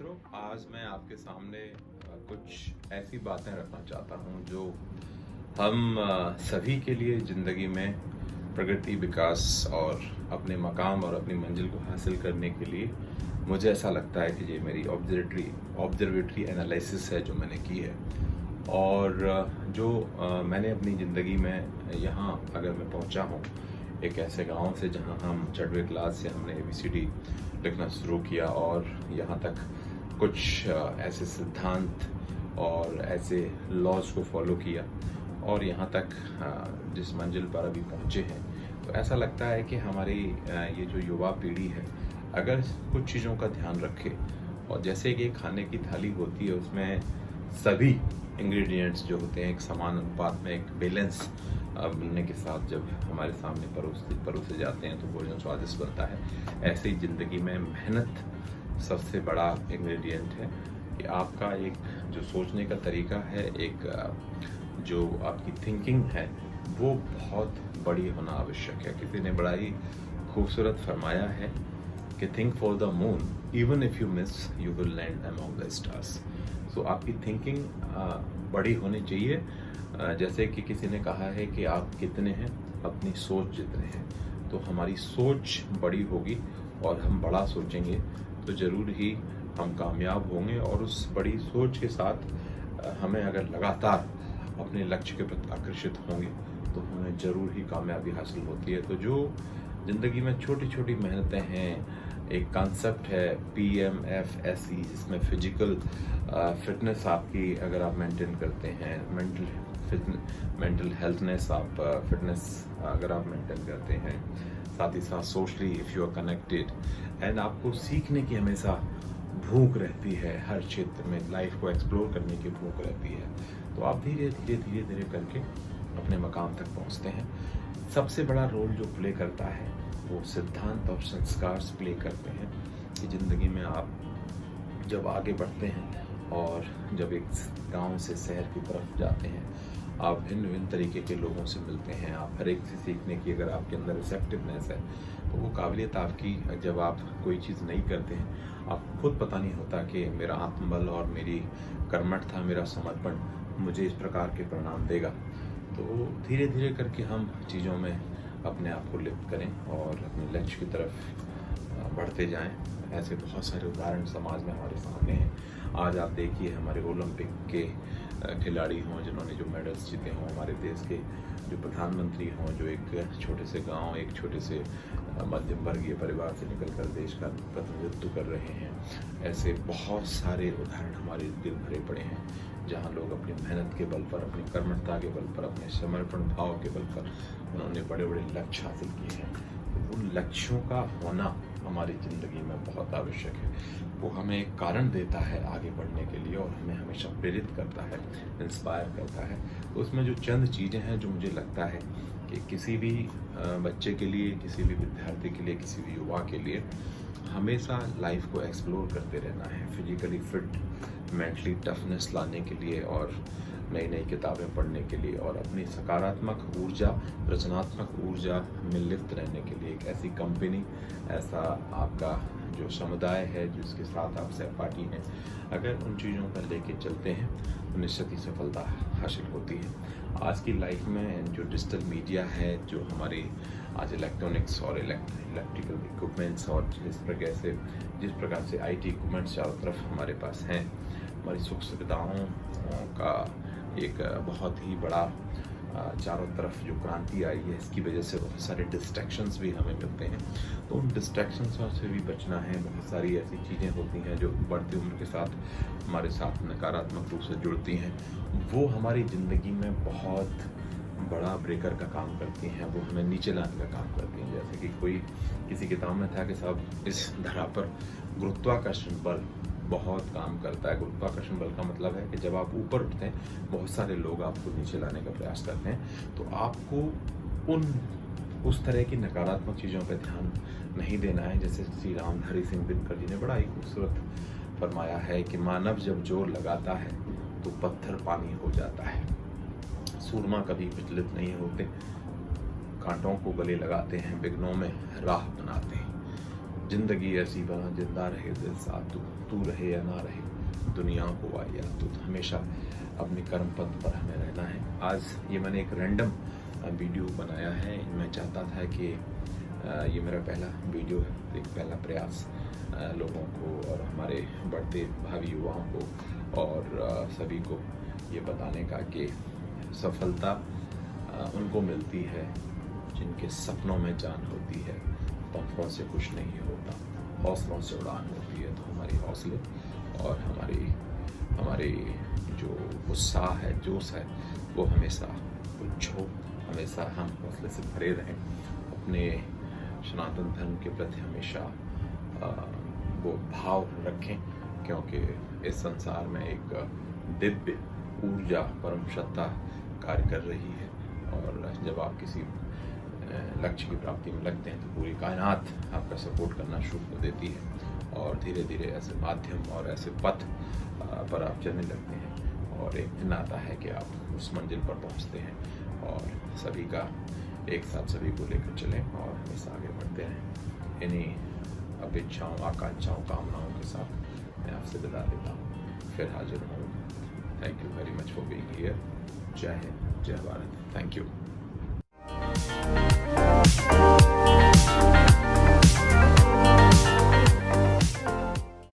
मित्रों, आज मैं आपके सामने कुछ ऐसी बातें रखना चाहता हूं जो हम सभी के लिए ज़िंदगी में प्रगति, विकास और अपने मकाम और अपनी मंजिल को हासिल करने के लिए मुझे ऐसा लगता है कि ये मेरी ऑब्जर्वेटरी एनालिसिस है जो मैंने की है। और जो मैंने अपनी ज़िंदगी में यहाँ अगर मैं पहुँचा हूँ एक ऐसे गांव से जहाँ हम 6वीं क्लास से हमने ABCD लिखना शुरू किया और यहाँ तक कुछ ऐसे सिद्धांत और ऐसे लॉज को फॉलो किया और यहाँ तक जिस मंजिल पर अभी पहुँचे हैं, तो ऐसा लगता है कि हमारी ये जो युवा पीढ़ी है अगर कुछ चीज़ों का ध्यान रखे और जैसे कि खाने की थाली होती है उसमें सभी इंग्रेडिएंट्स जो होते हैं एक समान अनुपात में एक बैलेंस मिलने के साथ जब हमारे सामने परोसे जाते हैं तो भोजन स्वादिष्ट बनता है। ऐसे ही ज़िंदगी में मेहनत सबसे बड़ा इंग्रेडिएंट है कि आपका एक जो सोचने का तरीका है, एक जो आपकी थिंकिंग है वो बहुत बड़ी होना आवश्यक है। किसी ने बड़ा ही खूबसूरत फरमाया है कि think for the moon, even if you miss you will land among the stars. So आपकी थिंकिंग बड़ी होनी चाहिए। जैसे कि किसी ने कहा है कि आप कितने हैं अपनी सोच जितने हैं, तो हमारी सोच बड़ी होगी और हम बड़ा सोचेंगे तो ज़रूर ही हम कामयाब होंगे। और उस बड़ी सोच के साथ हमें अगर लगातार अपने लक्ष्य के प्रति आकर्षित होंगे तो हमें ज़रूर ही कामयाबी हासिल होती है। तो जो ज़िंदगी में छोटी छोटी मेहनतें हैं, एक कॉन्सेप्ट है PMFSE जिसमें फिजिकल फिटनेस आपकी अगर आप मेंटेन करते हैं, मेंटल हेल्थनेस आप फिटनेस अगर आप मेंटेन करते हैं, साथ ही साथ socially if you are connected and आपको सीखने की हमेशा भूख रहती है, हर क्षेत्र में लाइफ को एक्सप्लोर करने की भूख रहती है, तो आप धीरे धीरे करके अपने मकाम तक पहुंचते हैं। सबसे बड़ा रोल जो प्ले करता है वो सिद्धांत और संस्कार प्ले करते हैं कि ज़िंदगी में आप जब आगे बढ़ते हैं और जब एक गांव से शहर की तरफ जाते हैं, आप भिन्न भिन्न तरीके के लोगों से मिलते हैं, आप हर एक से सीखने की अगर आपके अंदर रिसेप्टिवनेस है तो वो काबिलियत आपकी, जब आप कोई चीज़ नहीं करते हैं आपको खुद पता नहीं होता कि मेरा आत्मबल और मेरी कर्मठता, मेरा समर्पण मुझे इस प्रकार के परिणाम देगा। तो धीरे धीरे करके हम चीज़ों में अपने आप को लिप्त करें और अपने लक्ष्य की तरफ बढ़ते जाएं। ऐसे बहुत सारे उदाहरण समाज में हमारे सामने हैं। आज आप देखिए हमारे ओलंपिक के खिलाड़ी हों जिन्होंने जो मेडल्स जीते हों, हमारे देश के जो प्रधानमंत्री हों जो एक छोटे से गांव, एक छोटे से मध्यम वर्गीय परिवार से निकलकर देश का प्रतिनिधित्व कर रहे हैं। ऐसे बहुत सारे उदाहरण हमारे दिल भरे पड़े हैं जहां लोग अपनी मेहनत के बल पर, अपनी कर्मठता के बल पर, अपने समर्पण भाव के बल पर उन्होंने बड़े बड़े लक्ष्य हासिल किए हैं। तो उन लक्ष्यों का होना हमारी ज़िंदगी में बहुत आवश्यक है। वो हमें एक कारण देता है आगे बढ़ने के लिए और हमें हमेशा प्रेरित करता है, इंस्पायर करता है। तो उसमें जो चंद चीज़ें हैं जो मुझे लगता है कि किसी भी बच्चे के लिए, किसी भी विद्यार्थी के लिए, किसी भी युवा के लिए हमेशा लाइफ को एक्सप्लोर करते रहना है, फिजिकली फिट, मेंटली टफनेस लाने के लिए और नई नई किताबें पढ़ने के लिए और अपनी सकारात्मक ऊर्जा, रचनात्मक ऊर्जा में लिप्त रहने के लिए एक ऐसी कंपनी, ऐसा आपका जो समुदाय है जिसके साथ आप सहपाठी हैं, अगर उन चीज़ों का लेके चलते हैं तो निश्चित ही सफलता हासिल होती है। आज की लाइफ में जो डिजिटल मीडिया है, जो हमारी आज इलेक्ट्रॉनिक्स और इलेक्ट्रिकल इक्विपमेंट्स और जिस प्रकार से IT इक्विपमेंट्स चारों तरफ हमारे पास हैं, हमारी सुख सुविधाओं का एक बहुत ही बड़ा चारों तरफ जो क्रांति आई है, इसकी वजह से बहुत सारे डिस्ट्रैक्शंस भी हमें मिलते हैं। तो उन डिस्ट्रैक्शंस से भी बचना है। बहुत सारी ऐसी चीज़ें होती हैं जो बढ़ती उम्र के साथ हमारे साथ नकारात्मक रूप से जुड़ती हैं, वो हमारी ज़िंदगी में बहुत बड़ा ब्रेकर का काम करती हैं, वो हमें नीचे लाने का काम करती हैं। जैसे कि किसी किताब में था कि साहब इस धरा पर गुरुत्वाकर्षण बल बहुत काम करता है। गुरुत्वाकर्षण बल का मतलब है कि जब आप ऊपर उठते हैं बहुत सारे लोग आपको नीचे लाने का प्रयास करते हैं, तो आपको उस तरह की नकारात्मक चीज़ों पर ध्यान नहीं देना है। जैसे श्री रामधारी सिंह दिनकर जी ने बड़ा ही खूबसूरत फरमाया है कि मानव जब जोर लगाता है तो पत्थर पानी हो जाता है, सूरमा कभी विचलित नहीं होते, कांटों को गले लगाते हैं, विघ्नों में राह बनाते हैं। जिंदगी ऐसी बना जिंदा रहे दिल साथ तू रहे या ना रहे, दुनिया को आए या तू, हमेशा अपने कर्म पथ पर हमें रहना है। आज ये मैंने एक रैंडम वीडियो बनाया है। मैं चाहता था कि ये मेरा पहला वीडियो है, एक पहला प्रयास लोगों को और हमारे बढ़ते भावी युवाओं को और सभी को ये बताने का कि सफलता उनको मिलती है जिनके सपनों में जान होती है, पंखों से कुछ नहीं होता, हौसलों से उड़ान होती है। तो हमारी हौसले और हमारी जो उत्साह है, जोश है, वो हमेशा उच्च हो, हमेशा हम हौसले से भरे रहें, अपने सनातन धर्म के प्रति हमेशा वो भाव रखें, क्योंकि इस संसार में एक दिव्य ऊर्जा, परम सत्ता कार्य कर रही है। और जब आप किसी लक्ष्य की प्राप्ति में लगते हैं तो पूरी कायनात आपका सपोर्ट करना शुरू कर देती है और धीरे धीरे ऐसे माध्यम और ऐसे पथ पर आप चलने लगते हैं और एक दिन आता है कि आप उस मंजिल पर पहुंचते हैं। और सभी का एक साथ सभी को लेकर चलें और हमेशा आगे बढ़ते रहें। इन्हीं अपेक्षाओं, आकांक्षाओं, कामनाओं के साथ मैं आपसे विदा लेता हूँ, फिर हाजिर हूँ। Thank you very much for being here. जय हिंद, जय भारत। Thank you.